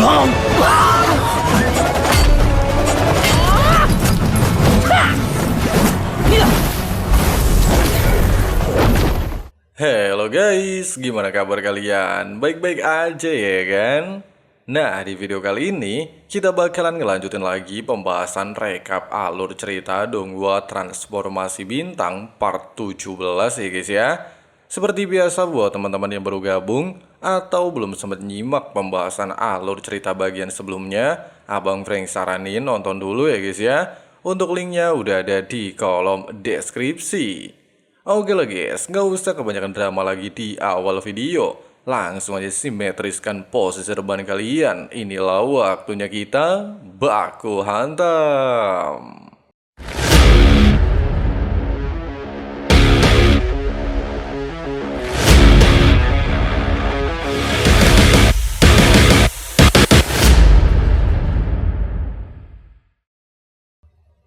Halo guys, gimana kabar kalian? Baik-baik aja ya kan? Nah, di video kali ini kita bakalan ngelanjutin lagi pembahasan rekap alur cerita Donghua Transformasi Bintang part 17 ya guys ya. Seperti biasa buat teman-teman yang baru gabung atau belum sempat nyimak pembahasan alur cerita bagian sebelumnya, Abang Frank saranin nonton dulu ya guys ya. Untuk linknya udah ada di kolom deskripsi. Oke lah guys, nggak usah kebanyakan drama lagi di awal video. Langsung aja simetriskan posisi rebahan kalian. Inilah waktunya kita baku hantam.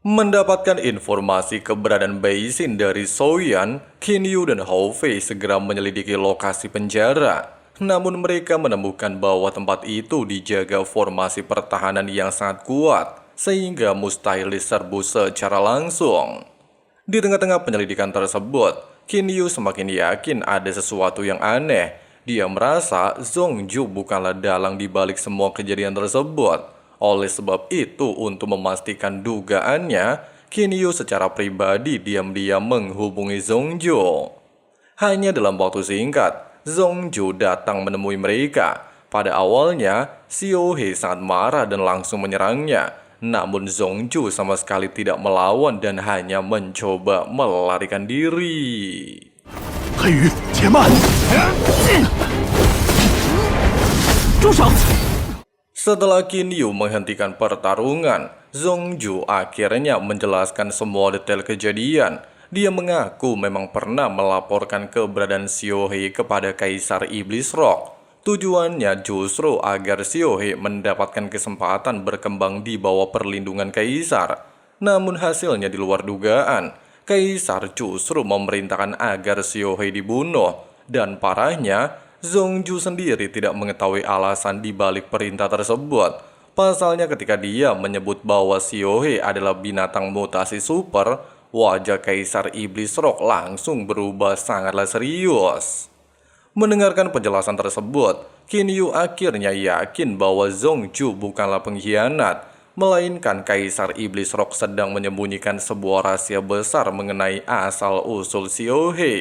Mendapatkan informasi keberadaan Baisin dari Soyan, Kinyu dan Hao Fei segera menyelidiki lokasi penjara. Namun mereka menemukan bahwa tempat itu dijaga formasi pertahanan yang sangat kuat, sehingga mustahil diserbu secara langsung. Di tengah-tengah penyelidikan tersebut, Kinyu semakin yakin ada sesuatu yang aneh. Dia merasa Zhongju bukanlah dalang di balik semua kejadian tersebut. Oleh sebab itu, untuk memastikan dugaannya, Kinyu secara pribadi diam-diam menghubungi Zhongju. Hanya dalam waktu singkat, Zhongju datang menemui mereka. Pada awalnya, Xiaohe sangat marah dan langsung menyerangnya. Namun Zhongju sama sekali tidak melawan dan hanya mencoba melarikan diri. Hei Yu, 且慢！住手！ Setelah Kinyu menghentikan pertarungan, Zhongju akhirnya menjelaskan semua detail kejadian. Dia mengaku memang pernah melaporkan keberadaan Xiaohe kepada Kaisar Iblis Rock. Tujuannya justru agar Xiaohe mendapatkan kesempatan berkembang di bawah perlindungan Kaisar. Namun hasilnya di luar dugaan. Kaisar justru memerintahkan agar Xiaohe dibunuh. Dan parahnya, Zhongju sendiri tidak mengetahui alasan di balik perintah tersebut. Pasalnya ketika dia menyebut bahwa Xiaohe adalah binatang mutasi super, wajah Kaisar Iblis Rock langsung berubah sangatlah serius. Mendengarkan penjelasan tersebut, Kinyu akhirnya yakin bahwa Zhongju bukanlah pengkhianat, melainkan Kaisar Iblis Rock sedang menyembunyikan sebuah rahasia besar mengenai asal-usul Xiaohe.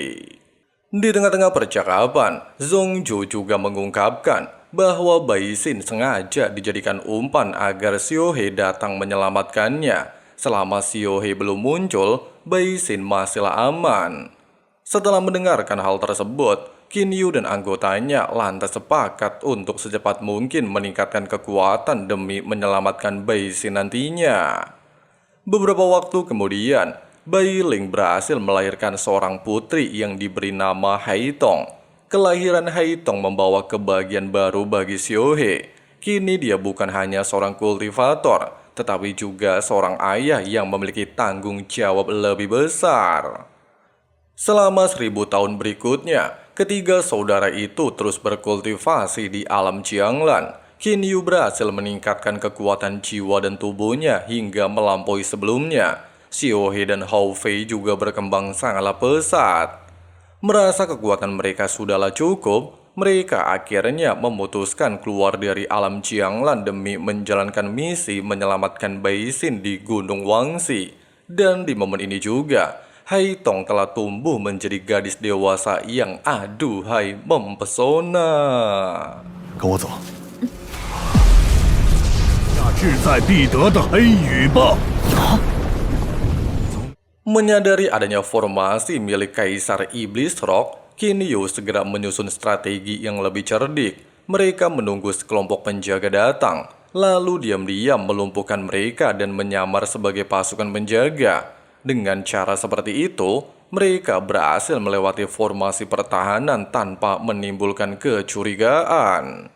Di tengah-tengah percakapan, Zhongju juga mengungkapkan bahwa Baisin sengaja dijadikan umpan agar Xiaohe datang menyelamatkannya. Selama Xiaohe belum muncul, Baisin masihlah aman. Setelah mendengarkan hal tersebut, Kinyu dan anggotanya lantas sepakat untuk secepat mungkin meningkatkan kekuatan demi menyelamatkan Baisin nantinya. Beberapa waktu kemudian, Bailing berhasil melahirkan seorang putri yang diberi nama Haitong. Kelahiran Haitong membawa kebahagiaan baru bagi Xiaohe. Kini dia bukan hanya seorang kultivator, tetapi juga seorang ayah yang memiliki tanggung jawab lebih besar. Selama 1000 tahun berikutnya, ketiga saudara itu terus berkultivasi di alam Jianglan. Kinyu berhasil meningkatkan kekuatan jiwa dan tubuhnya hingga melampaui sebelumnya. Xiaohe dan Hao Fei juga berkembang sangatlah pesat. Merasa kekuatan mereka sudahlah cukup, mereka akhirnya memutuskan keluar dari alam Jianglan demi menjalankan misi menyelamatkan Baisin di Gunung Wangxi. Dan di momen ini juga, Haitong telah tumbuh menjadi gadis dewasa yang aduhai mempesona. 跟我走。那志在必得的黑羽吧。 Menyadari adanya formasi milik Kaisar Iblis Rock, Kinyu segera menyusun strategi yang lebih cerdik. Mereka menunggu sekelompok penjaga datang, lalu diam-diam melumpuhkan mereka dan menyamar sebagai pasukan penjaga. Dengan cara seperti itu, mereka berhasil melewati formasi pertahanan tanpa menimbulkan kecurigaan.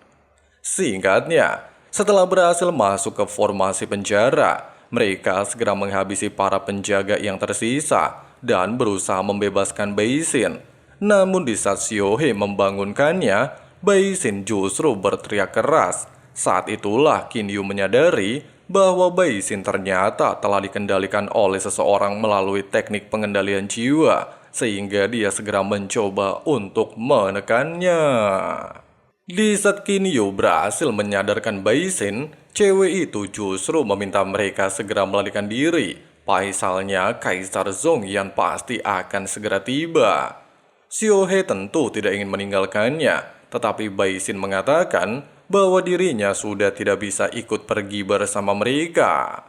Singkatnya, setelah berhasil masuk ke formasi penjara, mereka segera menghabisi para penjaga yang tersisa dan berusaha membebaskan Baisin. Namun di saat Xiaohe membangunkannya, Baisin justru berteriak keras. Saat itulah Qin Yu menyadari bahwa Bai Xin ternyata telah dikendalikan oleh seseorang melalui teknik pengendalian jiwa, sehingga dia segera mencoba untuk menekannya. Di saat Qin Yu berhasil menyadarkan Bai Xin, cewek itu justru meminta mereka segera melarikan diri. Pasalnya Kaisar Zhongyan pasti akan segera tiba. Xiao He tentu tidak ingin meninggalkannya, tetapi Bai Xin mengatakan bahwa dirinya sudah tidak bisa ikut pergi bersama mereka.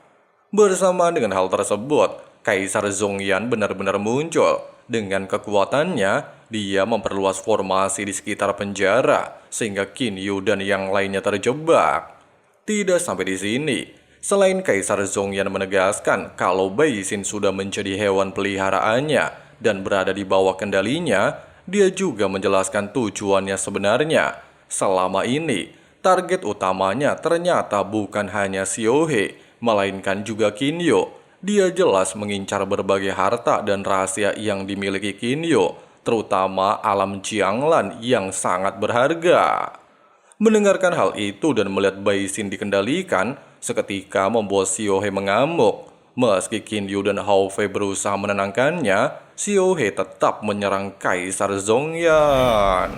Bersama dengan hal tersebut, Kaisar Zhongyan benar-benar muncul. Dengan kekuatannya, dia memperluas formasi di sekitar penjara, sehingga Qin Yu dan yang lainnya terjebak. Tidak sampai di sini. Selain Kaisar Zhongyan menegaskan kalau Bai Xin sudah menjadi hewan peliharaannya dan berada di bawah kendalinya, dia juga menjelaskan tujuannya sebenarnya. Selama ini, target utamanya ternyata bukan hanya Xiao He, melainkan juga Qin Yu. Dia jelas mengincar berbagai harta dan rahasia yang dimiliki Qin Yu, terutama alam Jianglan yang sangat berharga. Mendengarkan hal itu dan melihat Bai Xin dikendalikan, seketika membuat Xiao He mengamuk. Meski Qin Yu dan Hao Fei berusaha menenangkannya, Xiao He tetap menyerang Kaisar Zhongyan.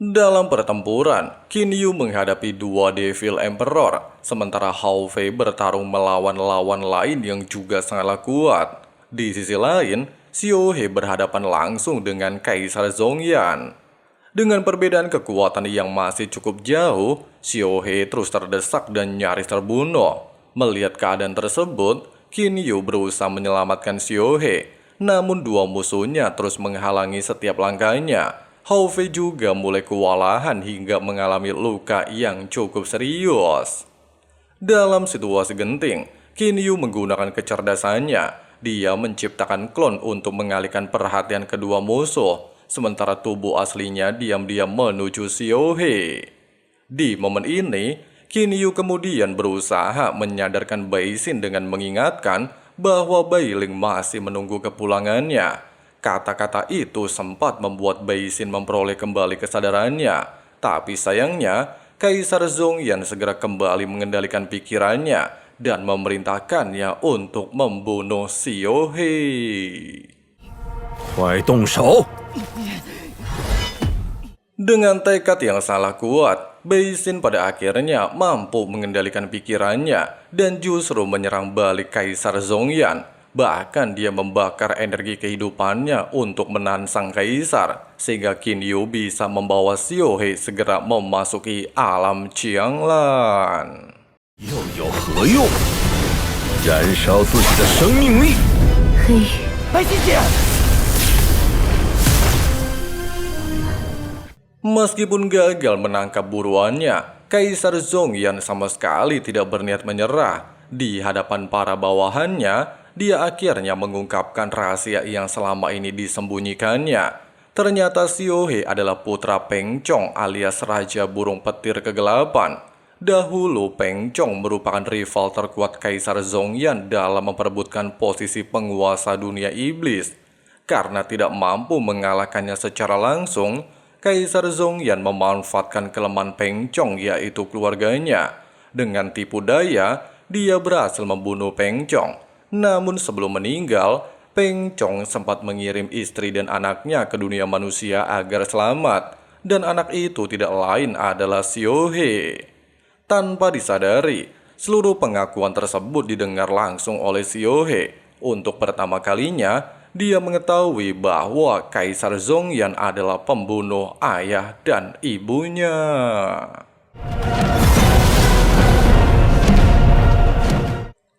Dalam pertempuran, Qin Yu menghadapi dua Devil Emperor, sementara Hao Fei bertarung melawan lawan lain yang juga sangatlah kuat. Di sisi lain, Xiao He berhadapan langsung dengan Kaisar Zhongyan. Dengan perbedaan kekuatan yang masih cukup jauh, Xiao He terus terdesak dan nyaris terbunuh. Melihat keadaan tersebut, Qin Yu berusaha menyelamatkan Xiao He, namun dua musuhnya terus menghalangi setiap langkahnya. Hao Fei juga mulai kewalahan hingga mengalami luka yang cukup serius. Dalam situasi genting, Qin Yu menggunakan kecerdasannya. Dia menciptakan klon untuk mengalihkan perhatian kedua musuh, sementara tubuh aslinya diam-diam menuju Xiao He. Di momen ini, Qin Yu kemudian berusaha menyadarkan Bai Xin dengan mengingatkan bahwa Bai Ling masih menunggu kepulangannya. Kata-kata itu sempat membuat Bai Xin memperoleh kembali kesadarannya. Tapi sayangnya, Kaisar Zhongyan segera kembali mengendalikan pikirannya dan memerintahkannya untuk membunuh Xiao He. 快动手！ Dengan tekad yang sangat kuat, Bai Xin pada akhirnya mampu mengendalikan pikirannya dan justru menyerang balik Kaisar Zhongyan. Bahkan dia membakar energi kehidupannya untuk menahan sang kaisar, sehingga Qin Yu bisa membawa Xiao He segera memasuki alam Jianglan. 又有何用？燃烧自己的生命力！黑羽，白欣姐， Meskipun gagal menangkap buruannya, Kaisar Zhongyan sama sekali tidak berniat menyerah. Di hadapan para bawahannya, dia akhirnya mengungkapkan rahasia yang selama ini disembunyikannya. Ternyata Xiao He adalah putra Peng Chong alias Raja Burung Petir Kegelapan. Dahulu Peng Chong merupakan rival terkuat Kaisar Zhongyan dalam memperebutkan posisi penguasa dunia iblis. Karena tidak mampu mengalahkannya secara langsung, Kaisar Zhongyan memanfaatkan kelemahan Peng Chong yaitu keluarganya. Dengan tipu daya, dia berhasil membunuh Peng Chong. Namun sebelum meninggal, Peng Chong sempat mengirim istri dan anaknya ke dunia manusia agar selamat. Dan anak itu tidak lain adalah Xiao He. Tanpa disadari, seluruh pengakuan tersebut didengar langsung oleh Xiao He. Untuk pertama kalinya, dia mengetahui bahwa Kaisar Zhongyan adalah pembunuh ayah dan ibunya.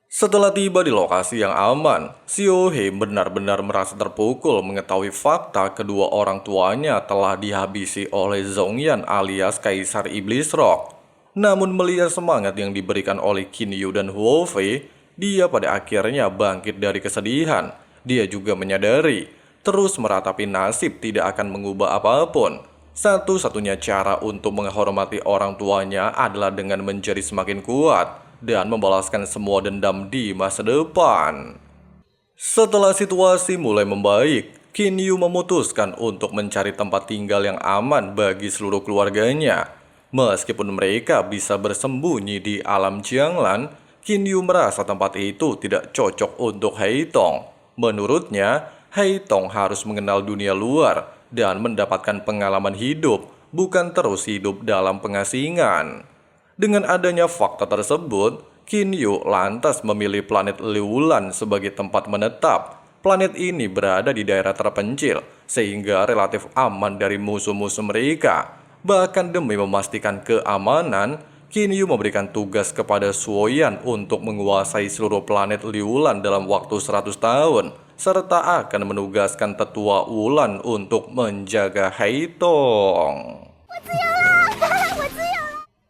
Setelah tiba di lokasi yang aman, Xiao He benar-benar merasa terpukul mengetahui fakta kedua orang tuanya telah dihabisi oleh Zhongyan alias Kaisar Iblis Rock. Namun melihat semangat yang diberikan oleh Qin Yu dan Hao Fei, dia pada akhirnya bangkit dari kesedihan. Dia juga menyadari, terus meratapi nasib tidak akan mengubah apapun. Satu-satunya cara untuk menghormati orang tuanya adalah dengan menjadi semakin kuat dan membalaskan semua dendam di masa depan. Setelah situasi mulai membaik, Qin Yu memutuskan untuk mencari tempat tinggal yang aman bagi seluruh keluarganya. Meskipun mereka bisa bersembunyi di alam Jianglan, Qin Yu merasa tempat itu tidak cocok untuk Haitong. Menurutnya, Haitong harus mengenal dunia luar dan mendapatkan pengalaman hidup, bukan terus hidup dalam pengasingan. Dengan adanya fakta tersebut, Qin Yu lantas memilih planet Liulan sebagai tempat menetap. Planet ini berada di daerah terpencil, sehingga relatif aman dari musuh-musuh mereka. Bahkan demi memastikan keamanan, Qin Yu memberikan tugas kepada Suoyan untuk menguasai seluruh planet Liulan dalam waktu 100 tahun, serta akan menugaskan tetua Wulan untuk menjaga Haitong.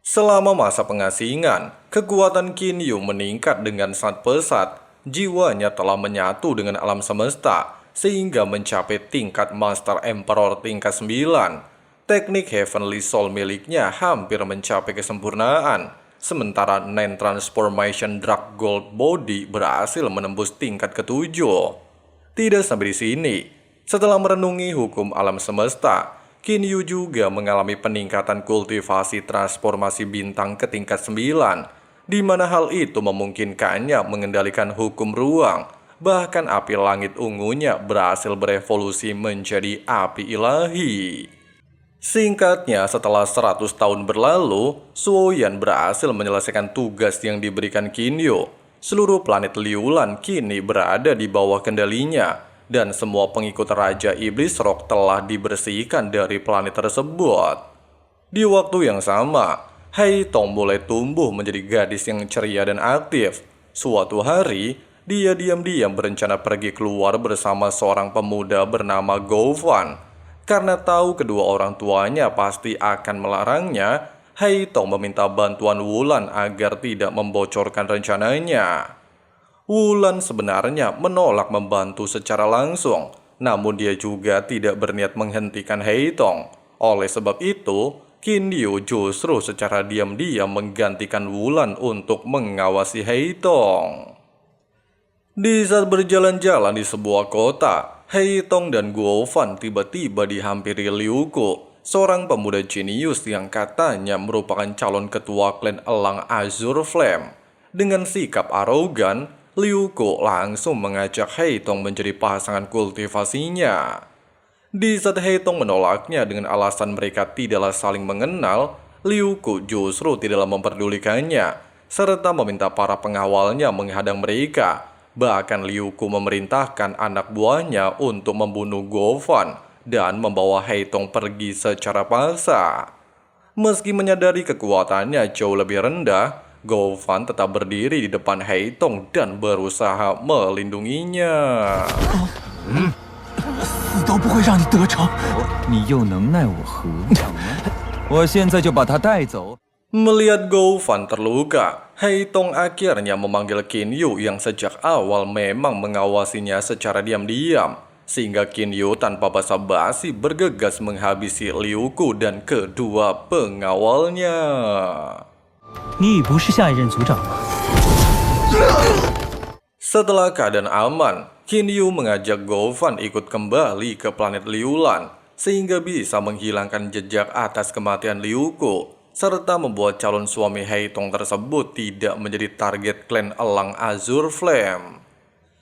Selama masa pengasingan, kekuatan Qin Yu meningkat dengan sangat pesat. Jiwanya telah menyatu dengan alam semesta, sehingga mencapai tingkat Master Emperor tingkat 9. Teknik Heavenly Soul miliknya hampir mencapai kesempurnaan, sementara Nine Transformation Dark Gold Body berhasil menembus tingkat ke-7. Tidak sampai di sini, setelah merenungi hukum alam semesta, Qin Yu juga mengalami peningkatan kultivasi transformasi bintang ke tingkat 9, di mana hal itu memungkinkannya mengendalikan hukum ruang. Bahkan api langit ungunya berhasil berevolusi menjadi api ilahi. Singkatnya, setelah 100 tahun berlalu, Suoyan berhasil menyelesaikan tugas yang diberikan Qin Yu. Seluruh planet Liulan kini berada di bawah kendalinya, dan semua pengikut Raja Iblis Rock telah dibersihkan dari planet tersebut. Di waktu yang sama, Haitong mulai tumbuh menjadi gadis yang ceria dan aktif. Suatu hari, dia diam-diam berencana pergi keluar bersama seorang pemuda bernama Goufan. Karena tahu kedua orang tuanya pasti akan melarangnya, Haitong meminta bantuan Wulan agar tidak membocorkan rencananya. Wulan sebenarnya menolak membantu secara langsung, namun dia juga tidak berniat menghentikan Haitong. Oleh sebab itu, Qin Yu justru secara diam-diam menggantikan Wulan untuk mengawasi Haitong. Di saat berjalan-jalan di sebuah kota, Haitong dan Goufan tiba-tiba dihampiri Liu Ku, seorang pemuda jenius yang katanya merupakan calon ketua klan Elang Azure Flame. Dengan sikap arogan, Liu Ku langsung mengajak Haitong menjadi pasangan kultivasinya. Di saat Haitong menolaknya dengan alasan mereka tidaklah saling mengenal, Liu Ku justru tidaklah memperdulikannya, serta meminta para pengawalnya menghadang mereka. Bahkan Liu Ku memerintahkan anak buahnya untuk membunuh Goufan dan membawa Haitong pergi secara paksa. Meski menyadari kekuatannya jauh lebih rendah, Goufan tetap berdiri di depan Haitong dan berusaha melindunginya. 死都不会让你得逞。你又能奈我何呢？我现在就把他带走。 Melihat Goufan terluka, Haitong akhirnya memanggil Qin Yu yang sejak awal memang mengawasinya secara diam-diam. Sehingga Qin Yu tanpa basa-basi bergegas menghabisi Liu Ku dan kedua pengawalnya. 你已不是下一任族长了。 Setelah keadaan aman, Qin Yu mengajak Goufan ikut kembali ke planet Liulan, sehingga bisa menghilangkan jejak atas kematian Liu Ku, serta membuat calon suami Haitong tersebut tidak menjadi target klan Elang Azure Flame.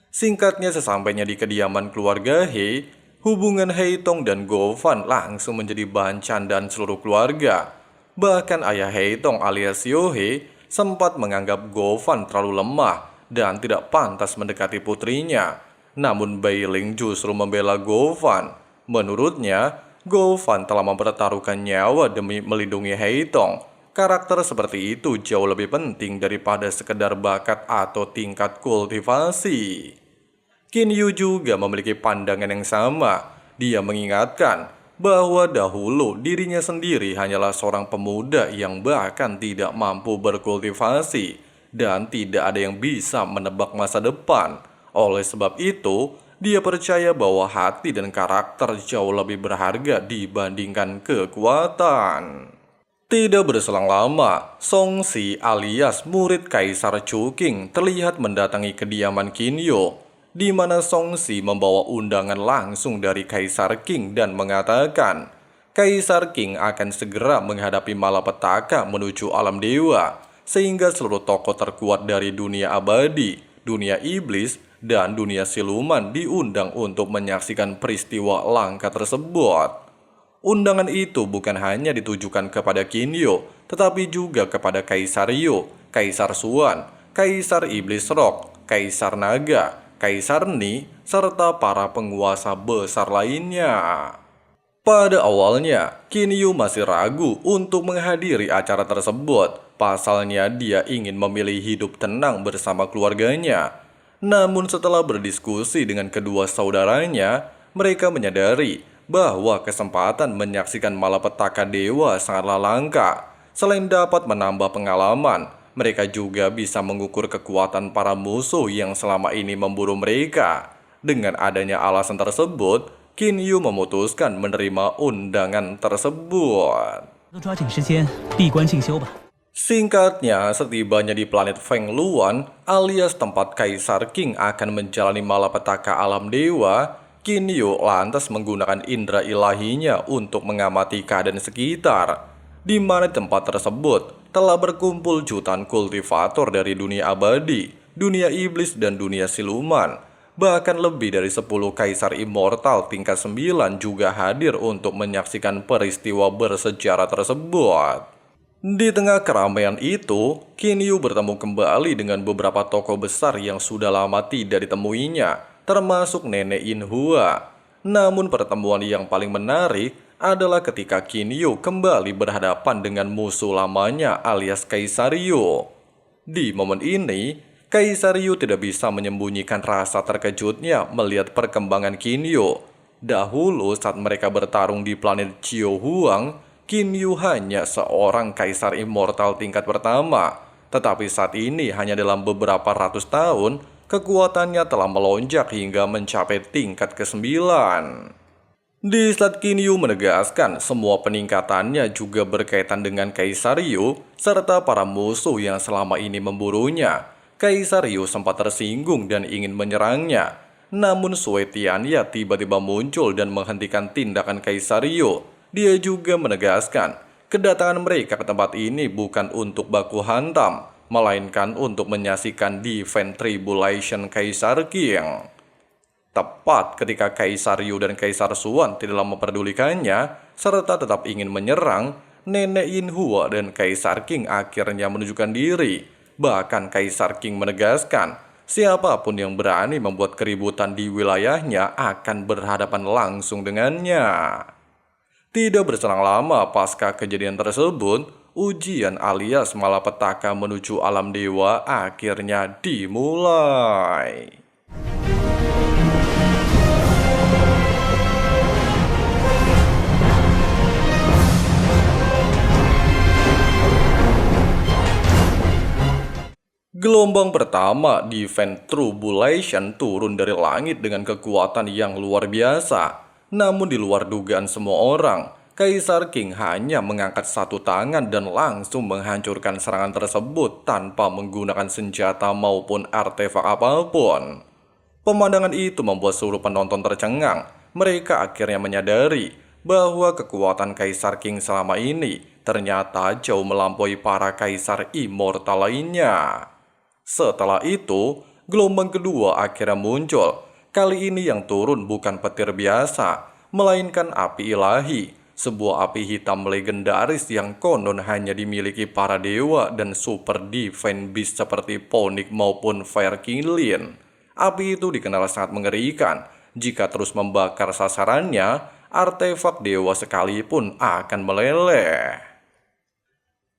Singkatnya, sesampainya di kediaman keluarga He, hubungan Haitong dan Goufan langsung menjadi bahan candaan seluruh keluarga. Bahkan ayah Haitong alias Yohe sempat menganggap Goufan terlalu lemah dan tidak pantas mendekati putrinya. Namun Beiling justru membela Goufan. Menurutnya, Goufan telah mempertaruhkan nyawa demi melindungi Haitong. Karakter seperti itu jauh lebih penting daripada sekedar bakat atau tingkat kultivasi. Qin Yu juga memiliki pandangan yang sama. Dia mengingatkan bahwa dahulu dirinya sendiri hanyalah seorang pemuda yang bahkan tidak mampu berkultivasi, dan tidak ada yang bisa menebak masa depan. Oleh sebab itu, dia percaya bahwa hati dan karakter jauh lebih berharga dibandingkan kekuatan. Tidak berselang lama, Song Si alias murid Kaisar Chuking terlihat mendatangi kediaman Qin Yu. di mana Songxi membawa undangan langsung dari Kaisar Qing dan mengatakan Kaisar Qing akan segera menghadapi malapetaka menuju alam dewa, sehingga seluruh tokoh terkuat dari dunia abadi, dunia iblis, dan dunia siluman diundang untuk menyaksikan peristiwa langka tersebut. Undangan itu bukan hanya ditujukan kepada Qinyo, tetapi juga kepada Kaisar Yu, Kaisar Xuan, Kaisar Iblis Rock, Kaisar Naga, Kaisar Ni, serta para penguasa besar lainnya. Pada awalnya, Qinyu masih ragu untuk menghadiri acara tersebut. Pasalnya dia ingin memilih hidup tenang bersama keluarganya. Namun setelah berdiskusi dengan kedua saudaranya, mereka menyadari bahwa kesempatan menyaksikan malapetaka dewa sangatlah langka. Selain dapat menambah pengalaman, mereka juga bisa mengukur kekuatan para musuh yang selama ini memburu mereka. Dengan adanya alasan tersebut, Qinyu memutuskan menerima undangan tersebut. 都抓紧时间闭关进修吧。 Singkatnya, setibanya di planet Feng Luan alias tempat Kaisar Qing akan menjalani malapetaka alam dewa, Qinyu lantas menggunakan indera ilahinya untuk mengamati keadaan sekitar. Di mana tempat tersebut telah berkumpul jutaan kultivator dari dunia abadi, dunia iblis, dan dunia siluman. Bahkan lebih dari 10 kaisar immortal tingkat 9 juga hadir untuk menyaksikan peristiwa bersejarah tersebut. Di tengah keramaian itu, Qinyu bertemu kembali dengan beberapa tokoh besar yang sudah lama tidak ditemuinya, termasuk Nenek Yin Hua. Namun pertemuan yang paling menarik adalah ketika Qinyu kembali berhadapan dengan musuh lamanya alias Kaisar Yu. Di momen ini, Kaisar Yu tidak bisa menyembunyikan rasa terkejutnya melihat perkembangan Qinyu. Dahulu saat mereka bertarung di planet Chiu Huang, Qinyu hanya seorang kaisar immortal tingkat pertama. Tetapi saat ini hanya dalam beberapa ratus tahun, kekuatannya telah melonjak hingga mencapai tingkat ke-9. Di saat Qinyu menegaskan semua peningkatannya juga berkaitan dengan Kaisar Yu serta para musuh yang selama ini memburunya, Kaisar Yu sempat tersinggung dan ingin menyerangnya. Namun Sui Tianya tiba-tiba muncul dan menghentikan tindakan Kaisar Yu. Dia juga menegaskan, kedatangan mereka ke tempat ini bukan untuk baku hantam, melainkan untuk menyaksikan Divine Tribulation Kaisar Qing. Tepat ketika Kaisar Yu dan Kaisar Xuan tidak memperdulikannya, serta tetap ingin menyerang, Nenek Yin Hua dan Kaisar Qing akhirnya menunjukkan diri. Bahkan Kaisar Qing menegaskan, siapapun yang berani membuat keributan di wilayahnya akan berhadapan langsung dengannya. Tidak berselang lama pasca kejadian tersebut, ujian alias malapetaka menuju alam dewa akhirnya dimulai. Gelombang pertama Divine Tribulation turun dari langit dengan kekuatan yang luar biasa. Namun di luar dugaan semua orang, Kaisar Qing hanya mengangkat satu tangan dan langsung menghancurkan serangan tersebut tanpa menggunakan senjata maupun artefak apapun. Pemandangan itu membuat seluruh penonton tercengang. Mereka akhirnya menyadari bahwa kekuatan Kaisar Qing selama ini ternyata jauh melampaui para kaisar immortal lainnya. Setelah itu, gelombang kedua akhirnya muncul. Kali ini yang turun bukan petir biasa, melainkan api ilahi, sebuah api hitam legendaris yang konon hanya dimiliki para dewa dan super divine beast seperti Phoenix maupun Fire King Lin. Api itu dikenal sangat mengerikan. Jika terus membakar sasarannya, artefak dewa sekalipun akan meleleh.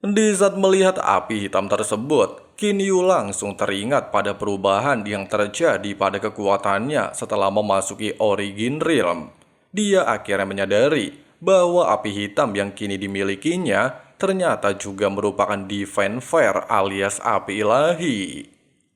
Di saat melihat api hitam tersebut, Qinyu langsung teringat pada perubahan yang terjadi pada kekuatannya setelah memasuki Origin Realm. Dia akhirnya menyadari bahwa api hitam yang kini dimilikinya ternyata juga merupakan Divine Fire alias api ilahi.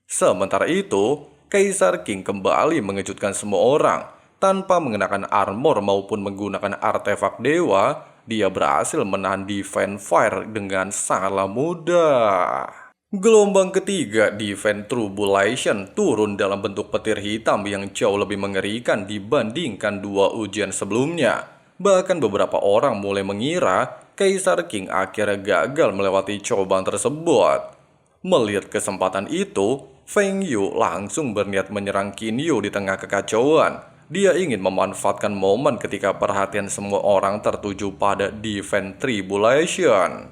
Sementara itu, Kaisar Qing kembali mengejutkan semua orang. Tanpa mengenakan armor maupun menggunakan artefak dewa, dia berhasil menahan Divine Fire dengan sangatlah mudah. Gelombang ketiga Divine Tribulation turun dalam bentuk petir hitam yang jauh lebih mengerikan dibandingkan dua ujian sebelumnya. Bahkan beberapa orang mulai mengira Kaisar King akhirnya gagal melewati cobaan tersebut. Melihat kesempatan itu, Feng Yu langsung berniat menyerang Qin Yu di tengah kekacauan. Dia ingin memanfaatkan momen ketika perhatian semua orang tertuju pada Divine Tribulation.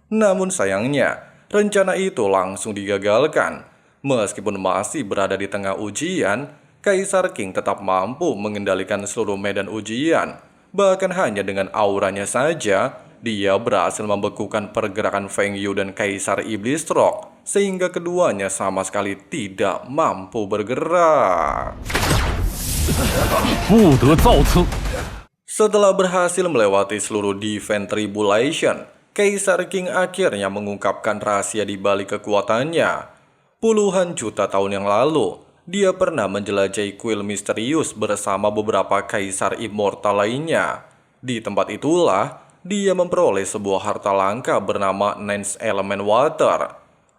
Namun sayangnya, rencana itu langsung digagalkan. Meskipun masih berada di tengah ujian, Kaisar King tetap mampu mengendalikan seluruh medan ujian. Bahkan hanya dengan auranya saja, dia berhasil membekukan pergerakan Feng Yu dan Kaisar Iblis Rock, sehingga keduanya sama sekali tidak mampu bergerak. Setelah berhasil melewati seluruh Divine Tribulation, Kaisar King akhirnya mengungkapkan rahasia di balik kekuatannya. Puluhan juta tahun yang lalu, dia pernah menjelajahi kuil misterius bersama beberapa kaisar immortal lainnya. Di tempat itulah, dia memperoleh sebuah harta langka bernama Ninth Element Water.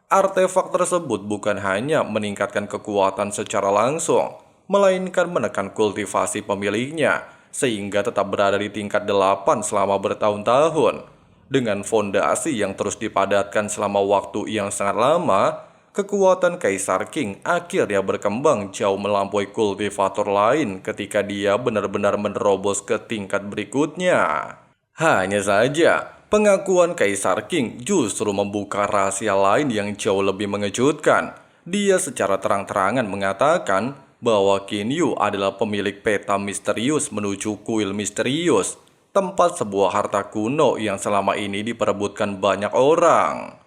Artefak tersebut bukan hanya meningkatkan kekuatan secara langsung, melainkan menekan kultivasi pemiliknya, sehingga tetap berada di tingkat 8 selama bertahun-tahun. Dengan fondasi yang terus dipadatkan selama waktu yang sangat lama, kekuatan Kaisar King akhirnya berkembang jauh melampaui kultivator lain ketika dia benar-benar menerobos ke tingkat berikutnya. Hanya saja, pengakuan Kaisar King justru membuka rahasia lain yang jauh lebih mengejutkan. Dia secara terang-terangan mengatakan bahwa Qin Yu adalah pemilik peta misterius menuju kuil misterius, tempat sebuah harta kuno yang selama ini diperebutkan banyak orang.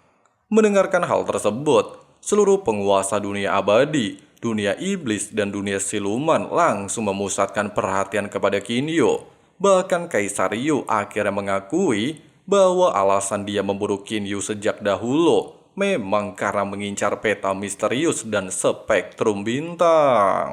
Mendengarkan hal tersebut, seluruh penguasa dunia abadi, dunia iblis, dan dunia siluman langsung memusatkan perhatian kepada Qin Yu. Bahkan Kaisar Yu akhirnya mengakui bahwa alasan dia memburu Qin Yu sejak dahulu memang karena mengincar peta misterius dan spektrum bintang.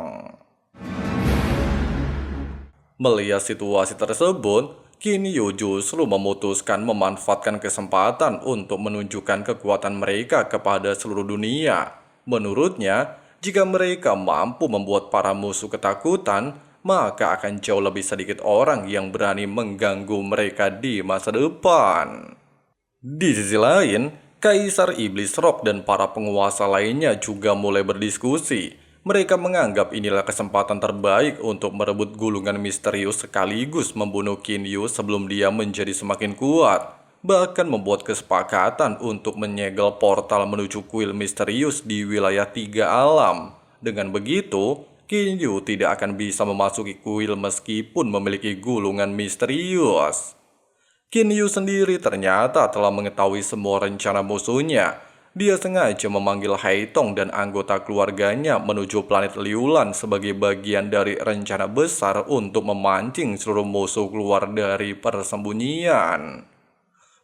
Melihat situasi tersebut, Qin Yu justru memutuskan memanfaatkan kesempatan untuk menunjukkan kekuatan mereka kepada seluruh dunia. Menurutnya, jika mereka mampu membuat para musuh ketakutan, maka akan jauh lebih sedikit orang yang berani mengganggu mereka di masa depan. Di sisi lain, Kaisar Iblis Rock dan para penguasa lainnya juga mulai berdiskusi. Mereka menganggap inilah kesempatan terbaik untuk merebut gulungan misterius sekaligus membunuh Qin Yu sebelum dia menjadi semakin kuat. Bahkan membuat kesepakatan untuk menyegel portal menuju kuil misterius di wilayah 3 alam. Dengan begitu, Qin Yu tidak akan bisa memasuki kuil meskipun memiliki gulungan misterius. Qin Yu sendiri ternyata telah mengetahui semua rencana musuhnya. Dia sengaja memanggil Haitong dan anggota keluarganya menuju planet Liulan sebagai bagian dari rencana besar untuk memancing seluruh musuh keluar dari persembunyian.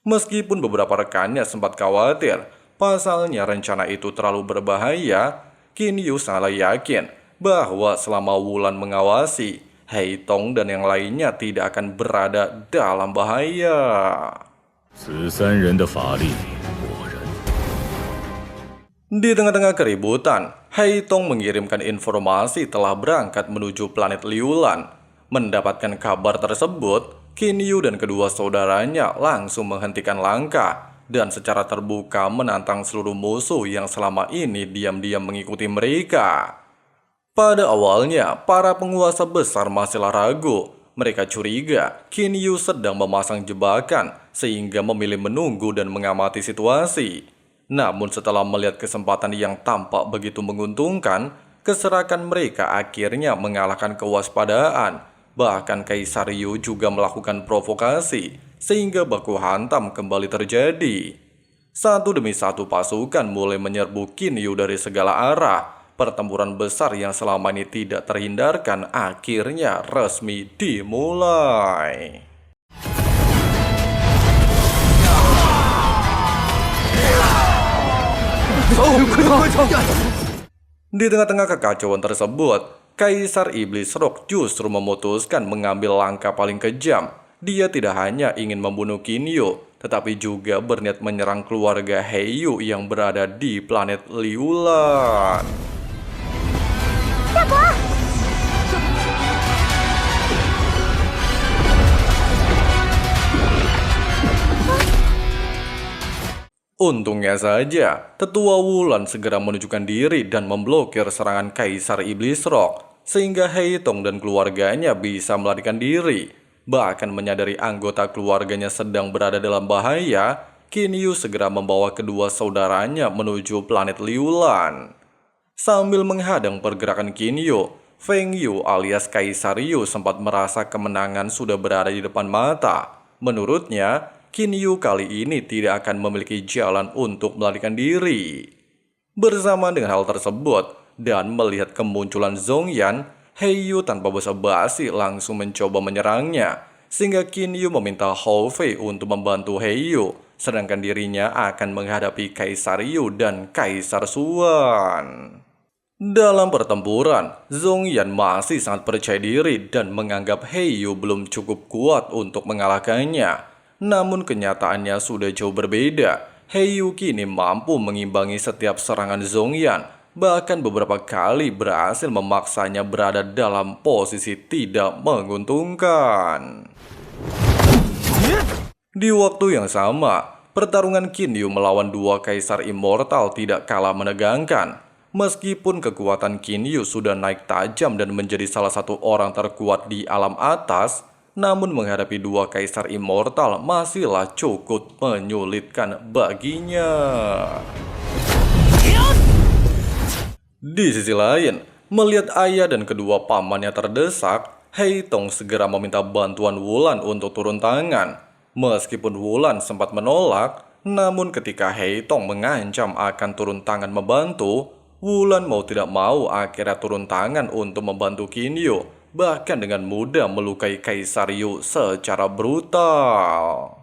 Meskipun beberapa rekannya sempat khawatir, pasalnya rencana itu terlalu berbahaya, Qin Yu sangat yakin bahwa selama Wulan mengawasi, Haitong dan yang lainnya tidak akan berada dalam bahaya. Di tengah-tengah keributan, Haitong mengirimkan informasi telah berangkat menuju planet Liulan. Mendapatkan kabar tersebut, Qin Yu dan kedua saudaranya langsung menghentikan langkah dan secara terbuka menantang seluruh musuh yang selama ini diam-diam mengikuti mereka. Pada awalnya, para penguasa besar masihlah ragu. Mereka curiga Qin Yu sedang memasang jebakan sehingga memilih menunggu dan mengamati situasi. Namun setelah melihat kesempatan yang tampak begitu menguntungkan, keserakan mereka akhirnya mengalahkan kewaspadaan. Bahkan Kaisar Yu juga melakukan provokasi, sehingga baku hantam kembali terjadi. Satu demi satu pasukan mulai menyerbu Qin Yu dari segala arah. Pertempuran besar yang selama ini tidak terhindarkan akhirnya resmi dimulai. Di tengah-tengah kekacauan tersebut, Kaisar Iblis Rock justru memutuskan mengambil langkah paling kejam. Dia tidak hanya ingin membunuh Qin Yu, tetapi juga berniat menyerang keluarga Heiyu yang berada di planet Liulan. Untungnya saja, Tetua Wulan segera menunjukkan diri dan memblokir serangan Kaisar Iblis Rock, sehingga Heitong dan keluarganya bisa melarikan diri. Bahkan menyadari anggota keluarganya sedang berada dalam bahaya, Qin Yu segera membawa kedua saudaranya menuju planet Liulan. Sambil menghadang pergerakan Qin Yu, Feng Yu alias Kaisar Yu sempat merasa kemenangan sudah berada di depan mata. Menurutnya, Qin Yu kali ini tidak akan memiliki jalan untuk melarikan diri. Bersama dengan hal tersebut dan melihat kemunculan Zhongyan, Heiyu tanpa basa-basi langsung mencoba menyerangnya, sehingga Qin Yu meminta Hou Fei untuk membantu Heiyu, sedangkan dirinya akan menghadapi Kaisar Yu dan Kaisar Xuan. Dalam pertempuran, Zhongyan masih sangat percaya diri dan menganggap Heiyu belum cukup kuat untuk mengalahkannya. Namun kenyataannya sudah jauh berbeda. Heiyu kini mampu mengimbangi setiap serangan Zhongyan, bahkan beberapa kali berhasil memaksanya berada dalam posisi tidak menguntungkan. Di waktu yang sama, pertarungan Qin Yu melawan dua kaisar immortal tidak kalah menegangkan. Meskipun kekuatan Qin Yu sudah naik tajam dan menjadi salah satu orang terkuat di alam atas, namun menghadapi dua kaisar immortal masihlah cukup menyulitkan baginya. Di sisi lain, melihat ayah dan kedua pamannya terdesak, Heitong segera meminta bantuan Wulan untuk turun tangan. Meskipun Wulan sempat menolak, namun ketika Heitong mengancam akan turun tangan membantu, Wulan mau tidak mau akhirnya turun tangan untuk membantu Qin Yu, bahkan dengan mudah melukai Kaisar Yu secara brutal.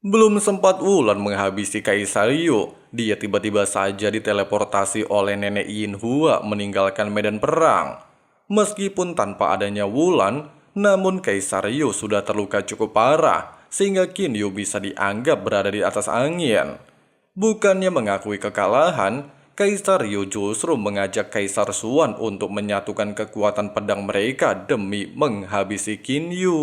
Belum sempat Wulan menghabisi Kaisar Yu, dia tiba-tiba saja diteleportasi oleh nenek Yin Hua meninggalkan medan perang. Meskipun tanpa adanya Wulan, namun Kaisar Yu sudah terluka cukup parah, sehingga Qin Yu bisa dianggap berada di atas angin. Bukannya mengakui kekalahan, Kaisar Yu justru mengajak Kaisar Xuan untuk menyatukan kekuatan pedang mereka demi menghabisi Qin Yu.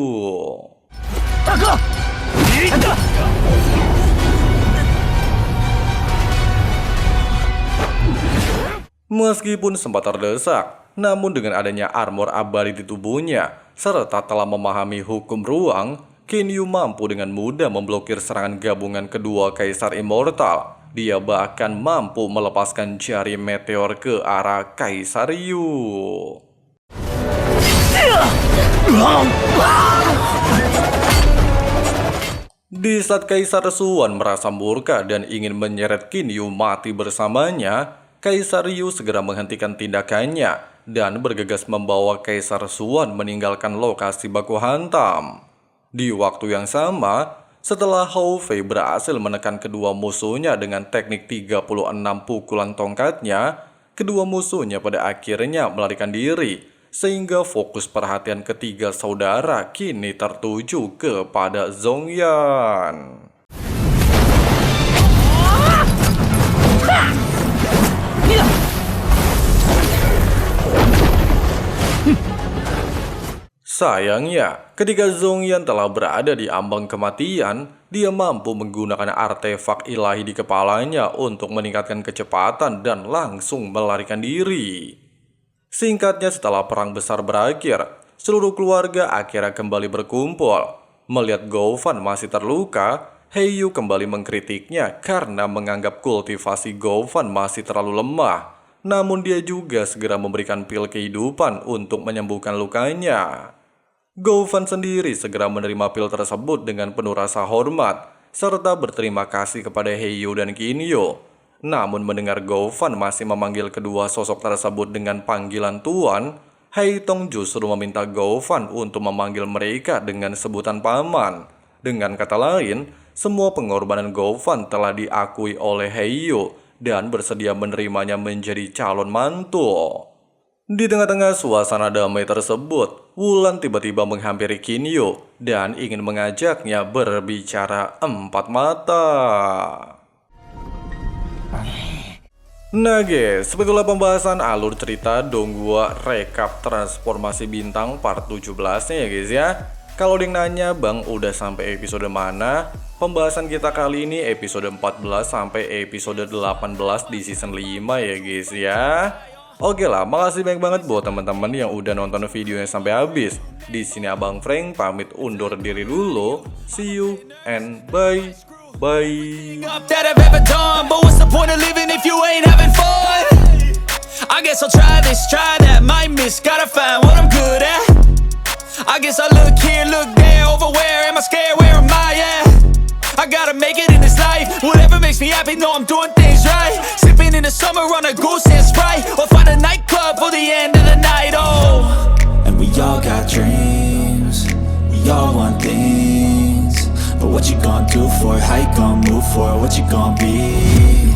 Meskipun sempat terdesak, namun dengan adanya armor abadi di tubuhnya, serta telah memahami hukum ruang, Qin Yu mampu dengan mudah memblokir serangan gabungan kedua Kaisar Immortal. Dia bahkan mampu melepaskan jari meteor ke arah Kaisar Yu. Di saat Kaisar Xuan merasa murka dan ingin menyeret Qin Yu mati bersamanya, Kaisar Yu segera menghentikan tindakannya dan bergegas membawa Kaisar Xuan meninggalkan lokasi baku hantam. Di waktu yang sama, setelah Hou Fei berhasil menekan kedua musuhnya dengan teknik 36 pukulan tongkatnya, kedua musuhnya pada akhirnya melarikan diri, sehingga fokus perhatian ketiga saudara kini tertuju kepada Zhongyan. Sayangnya, ketika Zhongyan telah berada di ambang kematian, dia mampu menggunakan artefak ilahi di kepalanya untuk meningkatkan kecepatan dan langsung melarikan diri. Singkatnya, setelah perang besar berakhir, seluruh keluarga akhirnya kembali berkumpul. Melihat Goufan masih terluka, Heiyu kembali mengkritiknya karena menganggap kultivasi Goufan masih terlalu lemah. Namun dia juga segera memberikan pil kehidupan untuk menyembuhkan lukanya. Goufan sendiri segera menerima pil tersebut dengan penuh rasa hormat, serta berterima kasih kepada Heiyu dan Qin Yu. Namun mendengar Goufan masih memanggil kedua sosok tersebut dengan panggilan Tuan, Heitong justru meminta Goufan untuk memanggil mereka dengan sebutan paman. Dengan kata lain, semua pengorbanan Goufan telah diakui oleh Heiyu dan bersedia menerimanya menjadi calon mantu. Di tengah-tengah suasana damai tersebut, Wulan tiba-tiba menghampiri Kinyo dan ingin mengajaknya berbicara empat mata. Nah guys, sebetulnya pembahasan alur cerita Donghua Recap Transformasi Bintang part 17 nya ya guys ya. Kalau ada yang nanya bang udah sampai episode mana? Pembahasan kita kali ini episode 14 sampai episode 18 di season 5 ya guys ya. Oke lah, makasih banyak banget buat teman-teman yang udah nonton videonya sampai habis. Di sini Abang Frank pamit undur diri dulu. See you and bye. Bye. That I've ever done, but what's the point of living if you ain't having fun? I guess I'll try this, try that, might miss, gotta find what I'm good at. I guess I look here, look there, over where am I scared, where am I at? I gotta make it in this life, whatever makes me happy, know I'm doing things right. Sipping in the summer on a goose and Sprite, or find a nightclub for the end of the night, oh. And we all got dreams, we all want things. But what you gonna do for it? How you gonna move for it? What you gonna be?